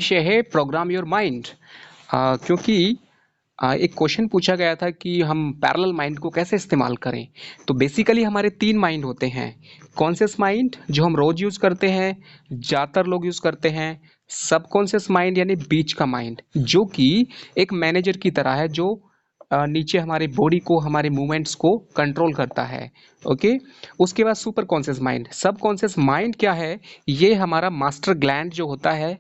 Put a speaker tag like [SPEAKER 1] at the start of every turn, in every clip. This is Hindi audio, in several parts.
[SPEAKER 1] विषय है प्रोग्राम योर माइंड। क्योंकि एक क्वेश्चन पूछा गया था कि हम पैरेलल माइंड को कैसे इस्तेमाल करें। तो बेसिकली हमारे तीन माइंड होते हैं। कॉन्शियस माइंड जो हम रोज यूज करते हैं, ज़्यादातर लोग यूज करते हैं। सबकॉन्शियस माइंड यानी बीच का माइंड जो कि एक मैनेजर की तरह है, जो नीचे हमारे बॉडी को, हमारे मूवमेंट्स को कंट्रोल करता है। ओके। उसके बाद सुपर कॉन्शियस माइंड। सब कॉन्शियस माइंड क्या है? ये हमारा मास्टर ग्लैंड जो होता है,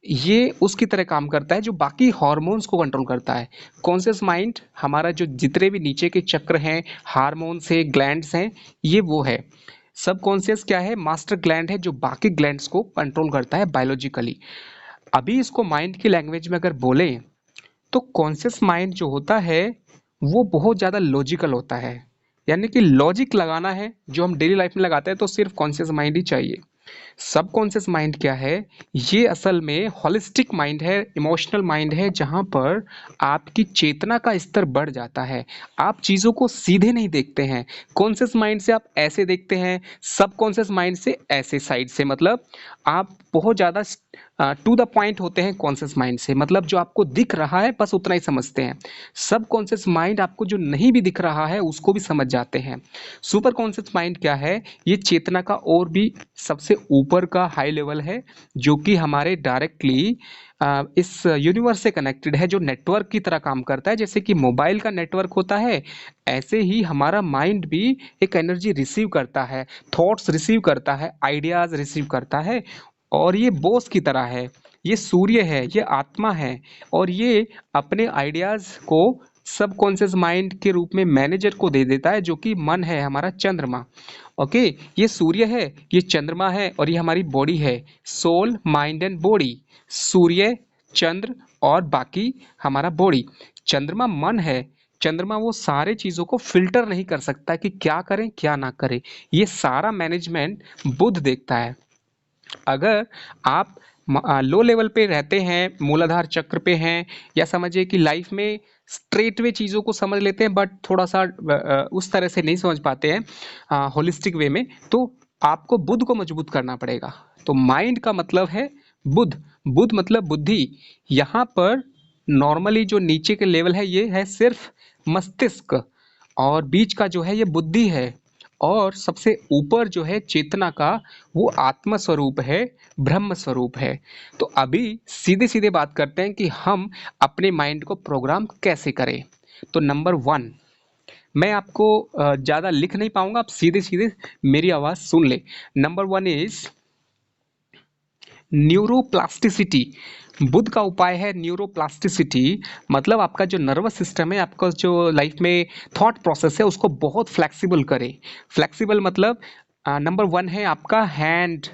[SPEAKER 1] ये उसकी तरह काम करता है, जो बाकी हार्मोन्स को कंट्रोल करता है। कॉन्शियस माइंड हमारा जो जितने भी नीचे के चक्र हैं, हार्मोन्स हैं, ग्लैंड्स हैं, ये वो है। सब कॉन्शियस क्या है? मास्टर ग्लैंड है जो बाकी ग्लैंड्स को कंट्रोल करता है बायोलॉजिकली। अभी इसको माइंड की लैंग्वेज में अगर बोले तो कॉन्शियस माइंड जो होता है वो बहुत ज़्यादा लॉजिकल होता है। यानी कि लॉजिक लगाना है जो हम डेली लाइफ में लगाते हैं तो सिर्फ कॉन्शियस माइंड ही चाहिए। सबकॉन्शियस माइंड क्या है? ये असल में होलिस्टिक माइंड है, इमोशनल माइंड है, जहाँ पर आपकी चेतना का स्तर बढ़ जाता है। आप चीज़ों को सीधे नहीं देखते हैं। कॉन्शियस माइंड से आप ऐसे देखते हैं, सबकॉन्शियस माइंड से ऐसे साइड से। मतलब आप बहुत ज़्यादा टू द पॉइंट होते हैं कॉन्शियस माइंड से। मतलब जो आपको दिख रहा है बस उतना ही समझते हैं। सबकॉन्शियस माइंड आपको जो नहीं भी दिख रहा है उसको भी समझ जाते हैं। सुपर कॉन्शियस माइंड क्या है? ये चेतना का और भी सबसे ऊपर का हाई लेवल है, जो कि हमारे डायरेक्टली इस यूनिवर्स से कनेक्टेड है, जो नेटवर्क की तरह काम करता है। जैसे कि मोबाइल का नेटवर्क होता है, ऐसे ही हमारा माइंड भी एक एनर्जी रिसीव करता है, थॉट्स रिसीव करता है, आइडियाज रिसीव करता है। और ये बॉस की तरह है, ये सूर्य है, ये आत्मा है। और ये अपने आइडियाज को सबकॉन्शियस माइंड के रूप में मैनेजर को दे देता है, जो कि मन है, हमारा चंद्रमा। ओके। ये सूर्य है, ये चंद्रमा है, और ये हमारी बॉडी है। Soul, mind and body. सूर्य, चंद्र और बाकी हमारा बॉडी। चंद्रमा मन है। चंद्रमा वो सारे चीज़ों को फिल्टर नहीं कर सकता कि क्या करें क्या ना करें। ये सारा मैनेजमेंट बुध देखता है। अगर आप लो लेवल पे रहते हैं, मूलाधार चक्र पे हैं, या समझिए कि लाइफ में स्ट्रेट वे चीज़ों को समझ लेते हैं बट थोड़ा सा उस तरह से नहीं समझ पाते हैं होलिस्टिक वे में, तो आपको बुद्ध को मजबूत करना पड़ेगा। तो माइंड का मतलब है बुद्ध। बुद्ध मतलब बुद्धि। यहाँ पर नॉर्मली जो नीचे के लेवल है ये है सिर्फ मस्तिष्क, और बीच का जो है ये बुद्धि है, और सबसे ऊपर जो है चेतना का, वो आत्म स्वरूप है, ब्रह्म स्वरूप है। तो अभी सीधे सीधे बात करते हैं कि हम अपने माइंड को प्रोग्राम कैसे करें। तो नंबर वन, मैं आपको ज़्यादा लिख नहीं पाऊंगा, आप सीधे सीधे मेरी आवाज़ सुन ले। Number one is neuroplasticity. Buddha का उपाय है न्यूरोप्लास्टिसिटी। मतलब आपका जो नर्वस सिस्टम है, आपका जो लाइफ में थॉट प्रोसेस है, उसको बहुत फ्लेक्सिबल करें। फ्लेक्सिबल मतलब नंबर वन है आपका हैंड।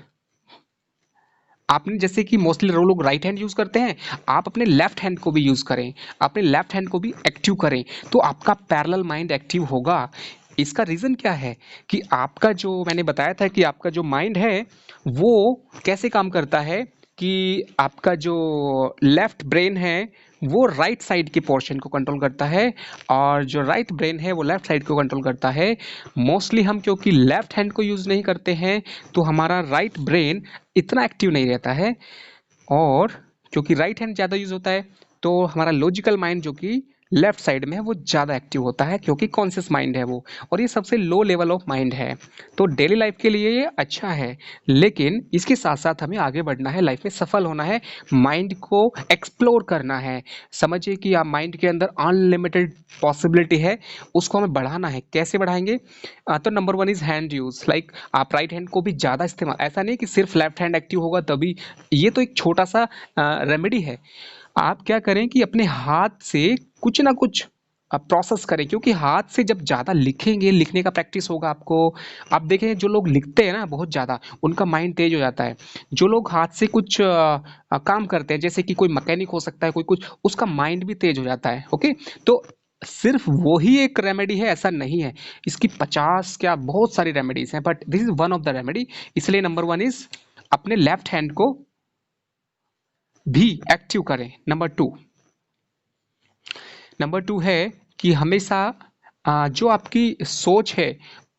[SPEAKER 1] आपने जैसे कि मोस्टली लोग राइट हैंड यूज करते हैं, आप अपने लेफ्ट हैंड को भी यूज करें, अपने लेफ्ट हैंड को भी एक्टिव करें, तो आपका पैरेलल माइंड एक्टिव होगा। इसका रीजन क्या है? कि आपका जो मैंने बताया था कि आपका जो माइंड है वो कैसे काम करता है, कि आपका जो लेफ्ट ब्रेन है वो राइट साइड के पोर्शन को कंट्रोल करता है, और जो राइट ब्रेन है वो लेफ्ट साइड को कंट्रोल करता है। मोस्टली हम क्योंकि लेफ्ट हैंड को यूज़ नहीं करते हैं, तो हमारा राइट ब्रेन इतना एक्टिव नहीं रहता है। और क्योंकि राइट हैंड ज़्यादा यूज़ होता है, तो हमारा लॉजिकल माइंड जो कि लेफ्ट साइड में है वो ज़्यादा एक्टिव होता है, क्योंकि कॉन्शियस माइंड है वो। और ये सबसे लो लेवल ऑफ माइंड है। तो डेली लाइफ के लिए ये अच्छा है, लेकिन इसके साथ साथ हमें आगे बढ़ना है, लाइफ में सफल होना है, माइंड को एक्सप्लोर करना है। समझिए कि आप माइंड के अंदर अनलिमिटेड पॉसिबिलिटी है, उसको हमें बढ़ाना है। कैसे बढ़ाएंगे? तो number one is hand use. Like आप राइट हैंड को भी ज़्यादा इस्तेमाल, ऐसा नहीं कि सिर्फ लेफ्ट हैंड एक्टिव होगा तभी। ये तो एक छोटा सा रेमेडी है। आप क्या करें कि अपने हाथ से कुछ ना कुछ प्रोसेस करें, क्योंकि हाथ से जब ज़्यादा लिखेंगे, लिखने का प्रैक्टिस होगा आपको। आप देखें जो लोग लिखते हैं ना बहुत ज़्यादा, उनका माइंड तेज हो जाता है। जो लोग हाथ से कुछ काम करते हैं, जैसे कि कोई मैकेनिक हो सकता है, कोई कुछ, उसका माइंड भी तेज हो जाता है। ओके। तो सिर्फ वो ही एक रेमेडी है ऐसा नहीं है, इसकी 50 क्या बहुत सारी रेमेडीज हैं, but this is one of the remedy. इसलिए नंबर वन इज अपने लेफ्ट हैंड को भी एक्टिव करें। नंबर टू है कि हमेशा जो आपकी सोच है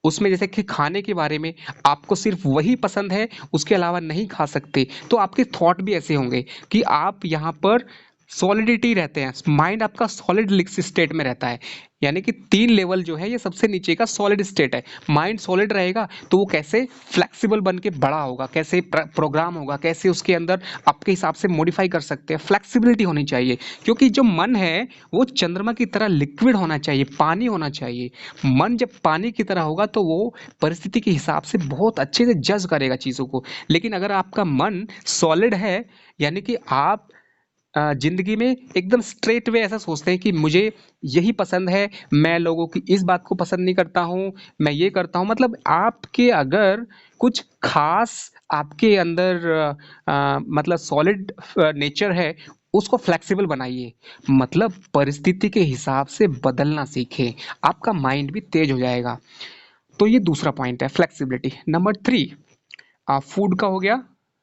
[SPEAKER 1] उसमें जैसे कि खाने के बारे में आपको सिर्फ वही पसंद है, उसके अलावा नहीं खा सकते, तो आपके थॉट भी ऐसे होंगे कि आप यहाँ पर सॉलिडिटी रहते हैं, माइंड आपका सॉलिड स्टेट में रहता है। यानी कि 3 लेवल जो है, ये सबसे नीचे का सॉलिड स्टेट है। माइंड सॉलिड रहेगा तो वो कैसे फ्लेक्सिबल बन के बड़ा होगा, कैसे प्रोग्राम होगा, कैसे उसके अंदर आपके हिसाब से मॉडिफाई कर सकते हैं, फ्लेक्सिबिलिटी होनी चाहिए। क्योंकि जो मन है वो चंद्रमा की तरह लिक्विड होना चाहिए, पानी होना चाहिए। मन जब पानी की तरह होगा तो वो परिस्थिति के हिसाब से बहुत अच्छे से जज करेगा चीज़ों को। लेकिन अगर आपका मन सॉलिड है, यानी कि आप जिंदगी में एकदम स्ट्रेट वे ऐसा सोचते हैं कि मुझे यही पसंद है, मैं लोगों की इस बात को पसंद नहीं करता हूँ, मैं ये करता हूँ। मतलब आपके अगर कुछ खास आपके अंदर मतलब सॉलिड नेचर है, उसको फ्लेक्सिबल बनाइए। मतलब परिस्थिति के हिसाब से बदलना सीखें, आपका माइंड भी तेज हो जाएगा। तो ये दूसरा पॉइंट है, फ्लेक्सिबिलिटी। नंबर 3 फूड का हो गया।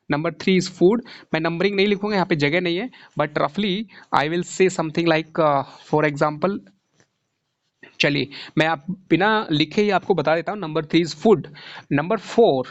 [SPEAKER 1] Number 3 is food. मैं नंबरिंग नहीं लिखूंगा, यहाँ पे जगह नहीं है, बट रफली I will say something like for example. चलिए मैं आप बिना लिखे ही आपको बता देता हूँ। Number 3 is food. नंबर 4,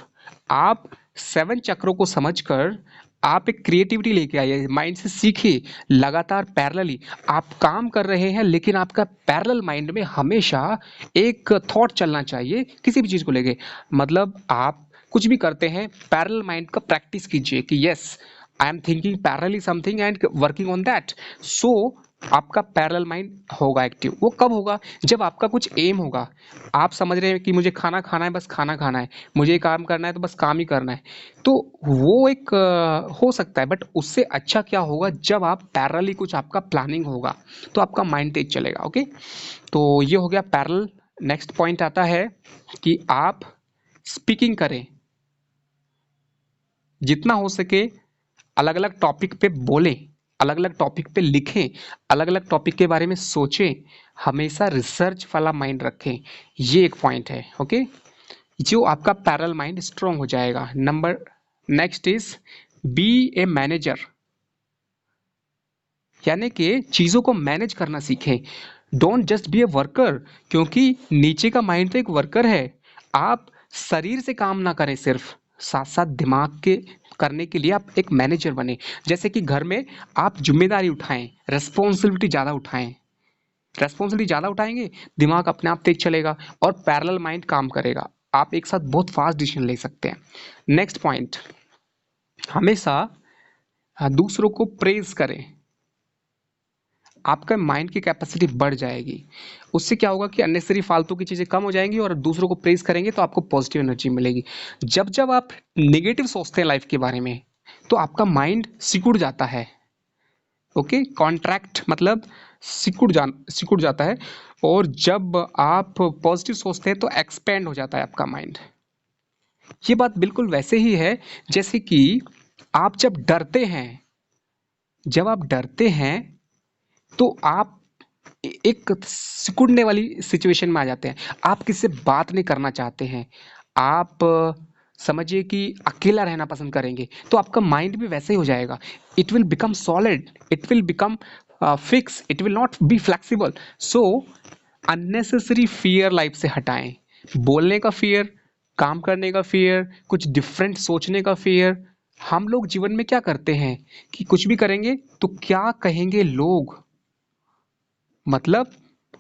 [SPEAKER 1] आप 7 चक्रों को समझकर आप एक क्रिएटिविटी लेके आइए, माइंड से सीखिए लगातार पैरेलली। आप काम कर रहे हैं लेकिन आपका पैरेलल माइंड में हमेशा एक थॉट चलना चाहिए किसी भी चीज़ को लेके। मतलब आप कुछ भी करते हैं, पैरेलल माइंड का प्रैक्टिस कीजिए कि yes I am thinking parallelly something and working on that. So आपका पैरेलल माइंड होगा एक्टिव। वो कब होगा? जब आपका कुछ एम होगा। आप समझ रहे हैं कि मुझे खाना खाना है, बस खाना खाना है, मुझे काम करना है तो बस काम ही करना है। तो वो एक हो सकता है, बट उससे अच्छा क्या होगा जब आप पैरेलली कुछ आपका प्लानिंग होगा तो आपका माइंड तेज चलेगा। ओके, तो ये हो गया पैरेलल। नेक्स्ट पॉइंट आता है कि आप स्पीकिंग करें, जितना हो सके अलग अलग टॉपिक पे बोलें, अलग अलग टॉपिक पे लिखें, अलग अलग टॉपिक के बारे में सोचें, हमेशा रिसर्च वाला माइंड रखें। ये एक पॉइंट है। ओके, जो आपका पैरेलल माइंड स्ट्रांग हो जाएगा। Number next is be a manager, यानी कि चीज़ों को मैनेज करना सीखें। Don't just be a worker, क्योंकि नीचे का माइंड तो एक वर्कर है। आप शरीर से काम ना करें सिर्फ, साथ साथ दिमाग के करने के लिए आप एक मैनेजर बने। जैसे कि घर में आप जिम्मेदारी उठाएं, रेस्पॉन्सिबिलिटी ज़्यादा उठाएं। रेस्पॉन्सिबिलिटी ज़्यादा उठाएंगे, दिमाग अपने आप तेज चलेगा और पैरेलल माइंड काम करेगा। आप एक साथ बहुत फास्ट डिसीजन ले सकते हैं। नेक्स्ट पॉइंट, हमेशा दूसरों को प्रेज करें। आपका माइंड की कैपेसिटी बढ़ जाएगी। उससे क्या होगा कि अननेसेसरी फालतू की चीज़ें कम हो जाएंगी और दूसरों को प्रेज़ करेंगे तो आपको पॉजिटिव एनर्जी मिलेगी। जब जब आप नेगेटिव सोचते हैं लाइफ के बारे में तो आपका माइंड सिकुड़ जाता है। ओके, कॉन्ट्रैक्ट मतलब सिकुड़ जाता है। और जब आप पॉजिटिव सोचते हैं तो एक्सपेंड हो जाता है आपका माइंड। ये बात बिल्कुल वैसे ही है जैसे कि आप जब आप डरते हैं तो आप एक सिकुड़ने वाली सिचुएशन में आ जाते हैं। आप किसी से बात नहीं करना चाहते हैं, आप समझिए कि अकेला रहना पसंद करेंगे, तो आपका माइंड भी वैसे ही हो जाएगा। It will become solid, it will become fix, it will not be flexible. So unnecessary fear life से हटाएं। बोलने का फियर, काम करने का फियर, कुछ डिफरेंट सोचने का फियर। हम लोग जीवन में क्या करते हैं कि कुछ भी करेंगे तो क्या कहेंगे लोग, मतलब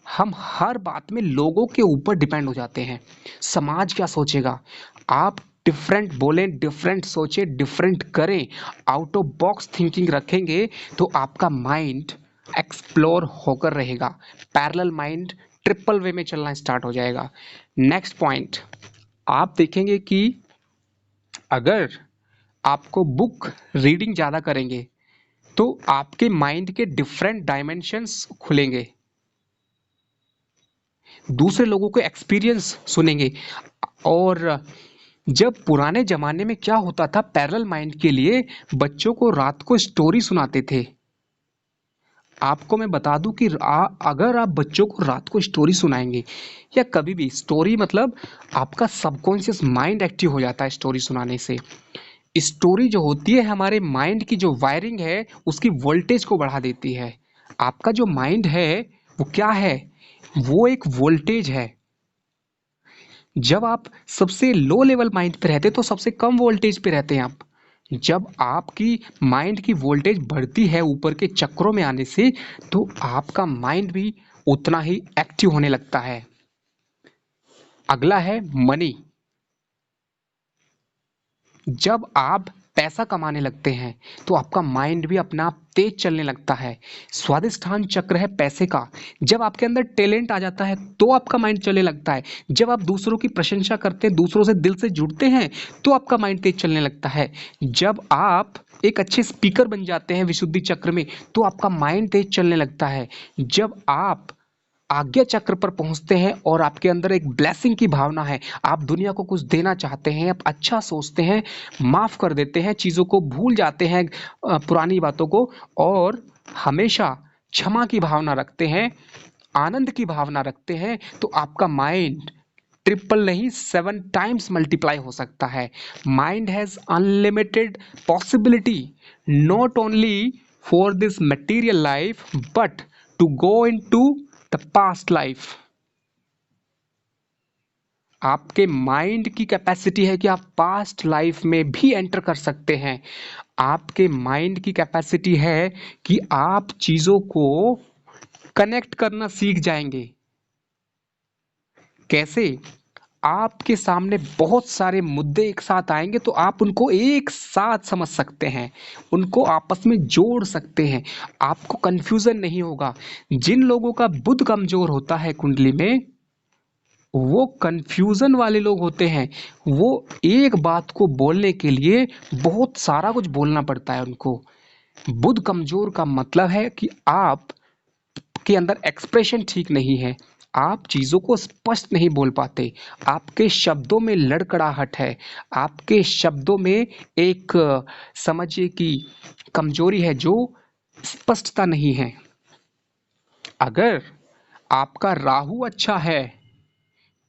[SPEAKER 1] हम हर बात में लोगों के ऊपर डिपेंड हो जाते हैं। समाज क्या सोचेगा? आप डिफरेंट बोलें, डिफरेंट सोचें, डिफरेंट करें, आउट ऑफ बॉक्स थिंकिंग रखेंगे तो आपका माइंड एक्सप्लोर होकर रहेगा। पैरेलल माइंड ट्रिपल वे में चलना स्टार्ट हो जाएगा। नेक्स्ट पॉइंट, आप देखेंगे कि अगर आपको बुक रीडिंग ज़्यादा करेंगे तो आपके माइंड के डिफरेंट डायमेंशंस खुलेंगे, दूसरे लोगों के एक्सपीरियंस सुनेंगे। और जब पुराने ज़माने में क्या होता था, पैरेलल माइंड के लिए बच्चों को रात को स्टोरी सुनाते थे। आपको मैं बता दूं कि अगर आप बच्चों को रात को स्टोरी सुनाएंगे या कभी भी स्टोरी, मतलब आपका सबकॉन्शियस माइंड एक्टिव हो जाता है स्टोरी सुनाने से। स्टोरी जो होती है हमारे माइंड की जो वायरिंग है उसकी वोल्टेज को बढ़ा देती है। आपका जो माइंड है वो क्या है? वो एक वोल्टेज है। जब आप सबसे लो लेवल माइंड पे रहते तो सबसे कम वोल्टेज पे रहते हैं आप। जब आपकी माइंड की वोल्टेज बढ़ती है ऊपर के चक्रों में आने से, तो आपका माइंड भी उतना ही एक्टिव होने लगता है। अगला है मनी। जब आप पैसा कमाने लगते हैं तो आपका माइंड भी अपना आप तेज चलने लगता है। स्वादिष्ठान चक्र है पैसे का। जब आपके अंदर टैलेंट आ जाता है तो आपका माइंड चलने लगता है। जब आप दूसरों की प्रशंसा करते हैं, दूसरों से दिल से जुड़ते हैं, तो आपका माइंड तेज चलने लगता है। जब आप एक अच्छे स्पीकर बन जाते हैं विशुद्धि चक्र में, तो आपका माइंड तेज चलने लगता है। जब आप आज्ञा चक्र पर पहुंचते हैं और आपके अंदर एक ब्लेसिंग की भावना है, आप दुनिया को कुछ देना चाहते हैं, आप अच्छा सोचते हैं, माफ कर देते हैं, चीज़ों को भूल जाते हैं, पुरानी बातों को, और हमेशा क्षमा की भावना रखते हैं, आनंद की भावना रखते हैं, तो आपका माइंड ट्रिपल नहीं 7 टाइम्स मल्टीप्लाई हो सकता है। Mind has unlimited possibility, not only for this material life but to go into the past life. आपके माइंड की कैपेसिटी है कि आप पास्ट लाइफ में भी एंटर कर सकते हैं। आपके माइंड की कैपेसिटी है कि आप चीजों को कनेक्ट करना सीख जाएंगे। कैसे? आपके सामने बहुत सारे मुद्दे एक साथ आएंगे तो आप उनको एक साथ समझ सकते हैं, उनको आपस में जोड़ सकते हैं, आपको कंफ्यूजन नहीं होगा। जिन लोगों का बुध कमजोर होता है कुंडली में, वो कंफ्यूजन वाले लोग होते हैं। वो एक बात को बोलने के लिए बहुत सारा कुछ बोलना पड़ता है उनको। बुध कमजोर का मतलब है कि आप के अंदर एक्सप्रेशन ठीक नहीं है, आप चीज़ों को स्पष्ट नहीं बोल पाते, आपके शब्दों में लड़खड़ाहट है, आपके शब्दों में एक समझिए कि कमजोरी है, जो स्पष्टता नहीं है। अगर आपका राहु अच्छा है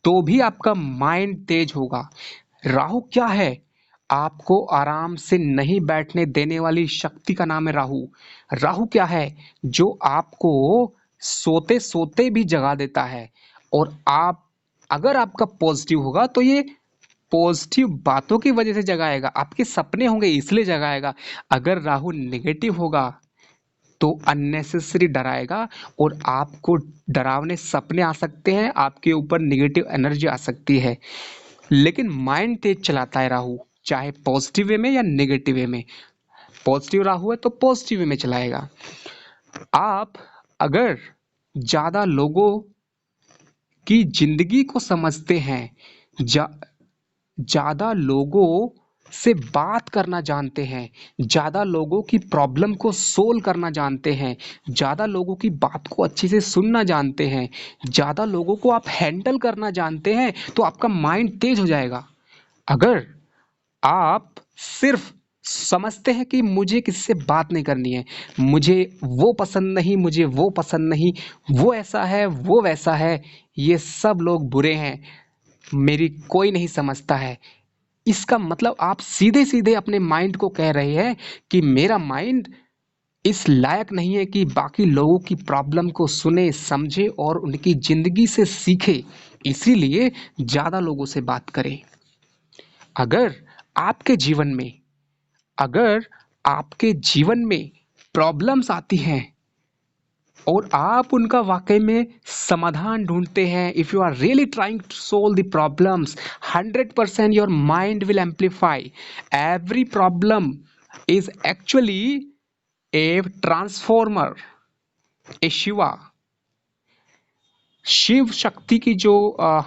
[SPEAKER 1] तो भी आपका माइंड तेज होगा। राहु क्या है? आपको आराम से नहीं बैठने देने वाली शक्ति का नाम है राहु। राहु क्या है? जो आपको सोते सोते भी जगा देता है। और आप, अगर आपका पॉजिटिव होगा तो ये पॉजिटिव बातों की वजह से जगाएगा, आपके सपने होंगे इसलिए जगाएगा। अगर राहु नेगेटिव होगा तो अननेसेसरी डराएगा और आपको डरावने सपने आ सकते हैं, आपके ऊपर नेगेटिव एनर्जी आ सकती है। लेकिन माइंड तेज चलाता है राहु, चाहे पॉजिटिव वे में या नेगेटिव वे में। पॉजिटिव राहु है तो पॉजिटिव वे में चलाएगा। आप अगर ज्यादा लोगों की जिंदगी को समझते हैं, जा, ज्यादा लोगों से बात करना जानते हैं, ज्यादा लोगों की प्रॉब्लम को सोल्व करना जानते हैं, ज्यादा लोगों की बात को अच्छे से सुनना जानते हैं, ज्यादा लोगों को आप हैंडल करना जानते हैं, तो आपका माइंड तेज हो जाएगा। अगर आप सिर्फ समझते हैं कि मुझे किससे बात नहीं करनी है, मुझे वो पसंद नहीं, मुझे वो पसंद नहीं, वो ऐसा है, वो वैसा है, ये सब लोग बुरे हैं, मेरी कोई नहीं समझता है, इसका मतलब आप सीधे सीधे अपने माइंड को कह रहे हैं कि मेरा माइंड इस लायक नहीं है कि बाकी लोगों की प्रॉब्लम को सुने, समझे और उनकी जिंदगी से सीखे, इसीलिए ज्यादा लोगों से बात करें। अगर आपके जीवन में अगर आपके जीवन में प्रॉब्लम्स आती हैं और आप उनका वाकई में समाधान ढूंढते हैं, if you are really trying to solve the problems, 100% your mind will amplify every problem is actually a transformer, a Shiva. Shiva Shakti की जो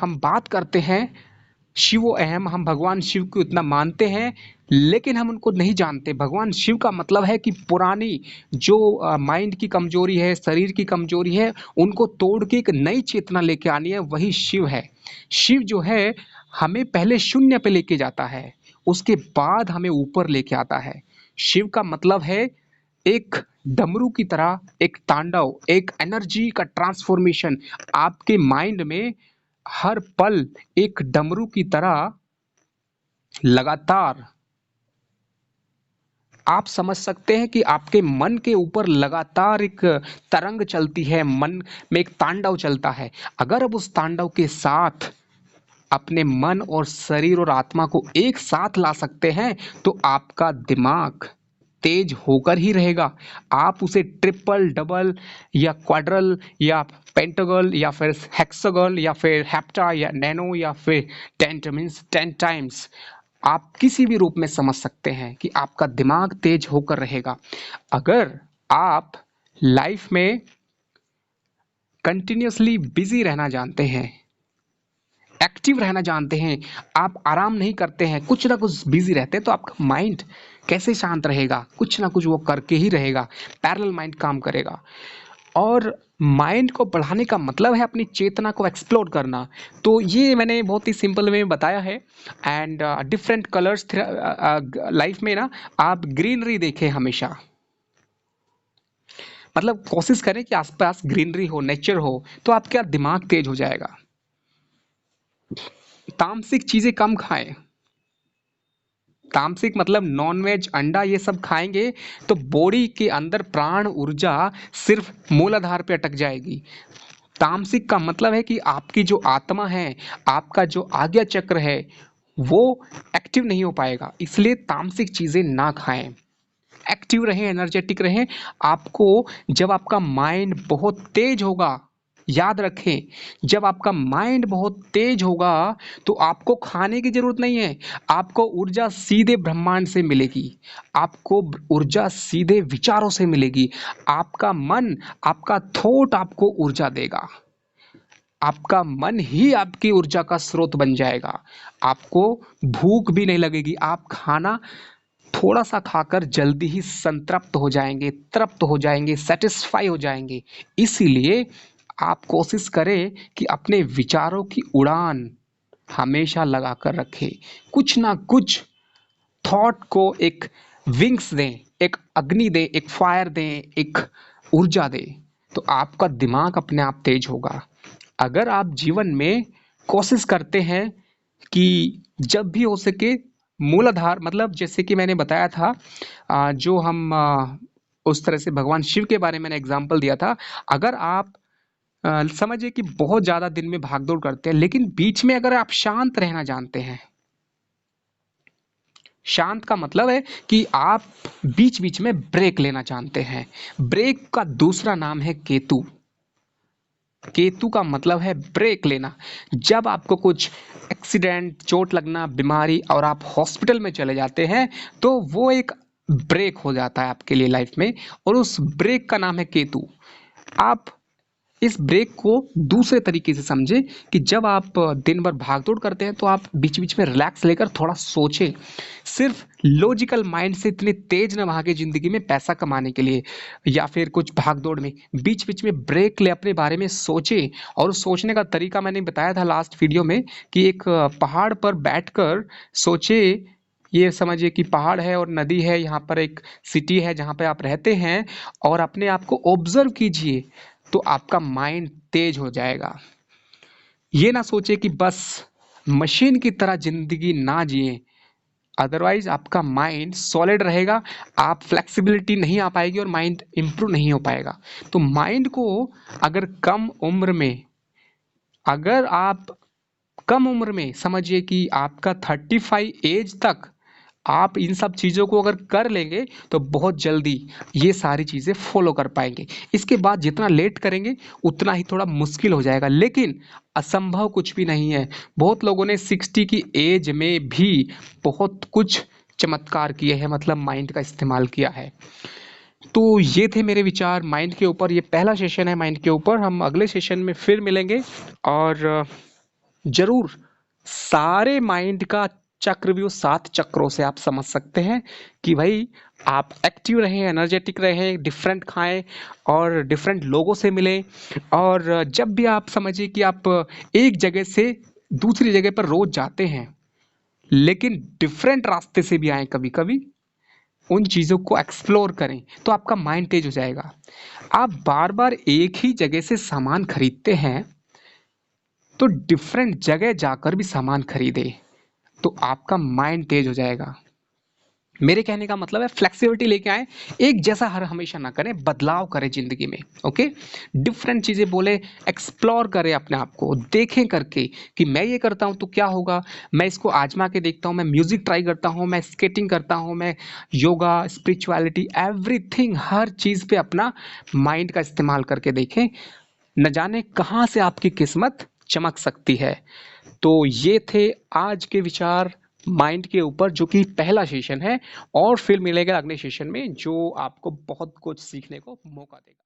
[SPEAKER 1] हम बात करते हैं, शिवो अहम, हम भगवान शिव को इतना मानते हैं लेकिन हम उनको नहीं जानते। भगवान शिव का मतलब है कि पुरानी जो माइंड की कमजोरी है, शरीर की कमजोरी है, उनको तोड़ के एक नई चेतना लेके आनी है, वही शिव है। शिव जो है हमें पहले शून्य पे लेके जाता है, उसके बाद हमें ऊपर लेके आता है। शिव का मतलब है एक डमरू की तरह एक तांडव, एक एनर्जी का ट्रांसफॉर्मेशन। आपके माइंड में हर पल एक डमरू की तरह लगातार, आप समझ सकते हैं कि आपके मन के ऊपर लगातार एक तरंग चलती है, मन में एक तांडव चलता है। अगर अब उस तांडव के साथ अपने मन और शरीर और आत्मा को एक साथ ला सकते हैं तो आपका दिमाग तेज होकर ही रहेगा। आप उसे ट्रिपल, डबल या क्वाड्रल या पेंटागल या फिर हेक्सागन या फिर हेप्टा या नैनो या फिर 10 मीन्स 10 टाइम्स, आप किसी भी रूप में समझ सकते हैं कि आपका दिमाग तेज होकर रहेगा। अगर आप लाइफ में कंटिन्यूअसली बिजी रहना जानते हैं, एक्टिव रहना जानते हैं, आप आराम नहीं करते हैं, कुछ ना कुछ बिजी रहते हैं, तो आपका माइंड कैसे शांत रहेगा? कुछ ना कुछ वो करके ही रहेगा, पैरेलल माइंड काम करेगा। और माइंड को बढ़ाने का मतलब है अपनी चेतना को एक्सप्लोर करना। तो ये मैंने बहुत ही सिंपल वे में बताया है। एंड डिफरेंट कलर्स लाइफ में ना, आप ग्रीनरी देखें हमेशा, मतलब कोशिश करें कि आसपास ग्रीनरी हो, नेचर हो, तो आपका दिमाग तेज हो जाएगा। तामसिक चीजें कम खाएं। तामसिक मतलब नॉनवेज, अंडा, ये सब खाएंगे तो बॉडी के अंदर प्राण ऊर्जा सिर्फ मूलाधार पे अटक जाएगी। तामसिक का मतलब है कि आपकी जो आत्मा है, आपका जो आज्ञा चक्र है, वो एक्टिव नहीं हो पाएगा। इसलिए तामसिक चीजें ना खाएं, एक्टिव रहें, एनर्जेटिक रहें। आपको जब आपका माइंड बहुत तेज होगा, याद रखें, जब आपका माइंड बहुत तेज होगा तो आपको खाने की जरूरत नहीं है, आपको ऊर्जा सीधे ब्रह्मांड से मिलेगी, आपको ऊर्जा सीधे विचारों से मिलेगी। आपका मन, आपका थॉट आपको ऊर्जा देगा, आपका मन ही आपकी ऊर्जा का स्रोत बन जाएगा। आपको भूख भी नहीं लगेगी, आप खाना थोड़ा सा खाकर जल्दी ही संतृप्त हो जाएंगे, तृप्त हो जाएंगे, सेटिस्फाई हो जाएंगे। इसीलिए आप कोशिश करें कि अपने विचारों की उड़ान हमेशा लगा कर रखें। कुछ ना कुछ थॉट को एक विंग्स दें, एक अग्नि दें, एक फायर दें, एक ऊर्जा दें, तो आपका दिमाग अपने आप तेज होगा। अगर आप जीवन में कोशिश करते हैं कि जब भी हो सके मूलाधार, मतलब जैसे कि मैंने बताया था, जो हम उस तरह से भगवान शिव के बारे में मैंने एग्जाम्पल दिया था। अगर आप समझिए कि बहुत ज़्यादा दिन में भागदौड़ करते हैं, लेकिन बीच में अगर आप शांत रहना जानते हैं, शांत का मतलब है कि आप बीच बीच में ब्रेक लेना जानते हैं। ब्रेक का दूसरा नाम है केतु। केतु का मतलब है ब्रेक लेना। जब आपको कुछ एक्सीडेंट, चोट लगना, बीमारी और आप हॉस्पिटल में चले जाते हैं, तो वो एक ब्रेक हो जाता है आपके लिए लाइफ में, और उस ब्रेक का नाम है केतु। आप इस ब्रेक को दूसरे तरीके से समझें कि जब आप दिन भर भागदौड़ करते हैं तो आप बीच बीच में रिलैक्स लेकर थोड़ा सोचें। सिर्फ लॉजिकल माइंड से इतने तेज न भागे जिंदगी में पैसा कमाने के लिए या फिर कुछ भागदौड़ में, बीच बीच में ब्रेक ले, अपने बारे में सोचें। और सोचने का तरीका मैंने बताया था लास्ट वीडियो में कि एक पहाड़ पर बैठकर सोचे। ये समझिए कि पहाड़ है और नदी है, यहाँ पर एक सिटी है जहाँ पे आप रहते हैं, और अपने आप को ऑब्जर्व कीजिए, तो आपका माइंड तेज हो जाएगा। ये ना सोचे कि बस मशीन की तरह जिंदगी ना जिए, अदरवाइज आपका माइंड सॉलिड रहेगा, आप फ्लेक्सिबिलिटी नहीं आ पाएगी और माइंड इंप्रूव नहीं हो पाएगा। तो माइंड को अगर कम उम्र में, अगर आप कम उम्र में समझिए कि आपका 35 एज तक आप इन सब चीज़ों को अगर कर लेंगे तो बहुत जल्दी ये सारी चीज़ें फॉलो कर पाएंगे। इसके बाद जितना लेट करेंगे उतना ही थोड़ा मुश्किल हो जाएगा, लेकिन असंभव कुछ भी नहीं है। बहुत लोगों ने 60 की एज में भी बहुत कुछ चमत्कार किए हैं, मतलब माइंड का इस्तेमाल किया है। तो ये थे मेरे विचार माइंड के ऊपर। ये पहला सेशन है माइंड के ऊपर। हम अगले सेशन में फिर मिलेंगे, और जरूर सारे माइंड का चक्रव्यूह 7 चक्रों से आप समझ सकते हैं कि भाई आप एक्टिव रहें, एनर्जेटिक रहें, डिफरेंट खाएं और डिफरेंट लोगों से मिलें। और जब भी आप समझिए कि आप एक जगह से दूसरी जगह पर रोज जाते हैं, लेकिन डिफरेंट रास्ते से भी आए कभी कभी, उन चीज़ों को एक्सप्लोर करें तो आपका माइंड तेज हो जाएगा। आप बार बार एक ही जगह से सामान खरीदते हैं तो डिफरेंट जगह जाकर भी सामान खरीदे, तो आपका माइंड तेज हो जाएगा। मेरे कहने का मतलब है फ्लेक्सिबिलिटी लेके आए, एक जैसा हर हमेशा ना करें, बदलाव करें जिंदगी में। ओके, डिफरेंट चीजें बोले, एक्सप्लोर करें अपने आप को, देखें करके कि मैं ये करता हूँ तो क्या होगा, मैं इसको आजमा के देखता हूँ, मैं म्यूजिक ट्राई करता हूँ, मैं स्केटिंग करता हूँ, मैं योगा, स्पिरिचुअलिटी, एवरीथिंग, हर चीज पे अपना माइंड का इस्तेमाल करके देखें। न जाने कहाँ से आपकी किस्मत चमक सकती है। तो ये थे आज के विचार माइंड के ऊपर, जो कि पहला सेशन है, और फिर मिलेगा अगले सेशन में जो आपको बहुत कुछ सीखने को मौका देगा।